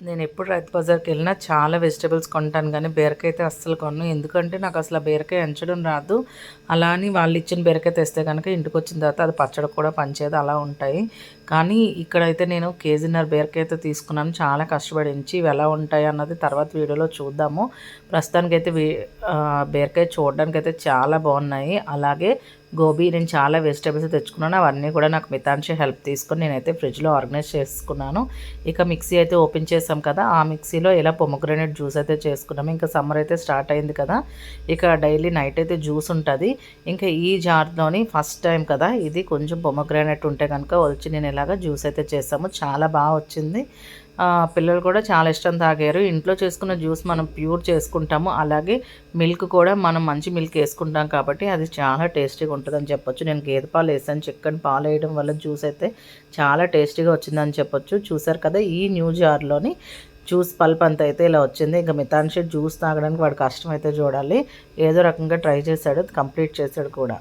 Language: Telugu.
నేను ఎప్పుడు రైతు బజార్కి వెళ్ళినా చాలా వెజిటబుల్స్ కొంటాను కానీ బీరకాయ అయితే అస్సలు కొనను. ఎందుకంటే నాకు అసలు ఆ బీరకాయ ఎంచడం రాదు. అలా అని వాళ్ళు ఇచ్చిన బీరకాయ తెస్తే కనుక ఇంటికి వచ్చిన తర్వాత అది పచ్చడి కూడా పనిచేయదు, అలా ఉంటాయి. కానీ ఇక్కడైతే నేను కేజీన్నర బీరకాయ అయితే తీసుకున్నాను. చాలా కష్టపడి ఎంచి ఇవి ఎలా ఉంటాయి అన్నది తర్వాత వీడియోలో చూద్దాము. ప్రస్తుతానికైతే బీరకాయ చూడడానికైతే చాలా బాగున్నాయి. అలాగే గోబీ, నేను చాలా వెజిటబుల్స్ తెచ్చుకున్నాను. అవన్నీ కూడా నాకు మితాన్షి హెల్ప్ తీసుకొని నేనైతే ఫ్రిడ్జ్లో ఆర్గనైజ్ చేసుకున్నాను. ఇక మిక్సీ అయితే ఓపెన్ చేసాం కదా, ఆ మిక్సీలో ఇలా పొమగ్రనేట్ జ్యూస్ అయితే చేసుకున్నాము. ఇంకా సమ్మర్ అయితే స్టార్ట్ అయింది కదా, ఇక డైలీ నైట్ అయితే జ్యూస్ ఉంటుంది. ఇంకా ఈ జార్లోని ఫస్ట్ టైం కదా ఇది, కొంచెం పొమగ్రనేట్ ఉంటే కనుక వచ్చి నేను ఇలాగ జ్యూస్ అయితే చేసాము. చాలా బాగా వచ్చింది. పిల్లలు కూడా చాలా ఇష్టం తాగారు. ఇంట్లో చేసుకున్న జ్యూస్ మనం ప్యూర్ చేసుకుంటాము. అలాగే మిల్క్ కూడా మనం మంచి మిల్క్ వేసుకుంటాం కాబట్టి అది చాలా టేస్టీగా ఉంటుందని చెప్పొచ్చు. నేను గేదె పాలు వేసాను, చిక్కని పాలు వేయడం వల్ల జ్యూస్ అయితే చాలా టేస్టీగా వచ్చిందని చెప్పొచ్చు. చూసారు కదా, ఈ న్యూ జార్లోని జ్యూస్ పల్ప్ అంత అయితే ఇలా వచ్చింది. ఇంకా మితాన్షి జ్యూస్ తాగడానికి వాడు కష్టం అయితే చూడాలి. ఏదో రకంగా ట్రై చేశాడు, కంప్లీట్ చేశాడు కూడా.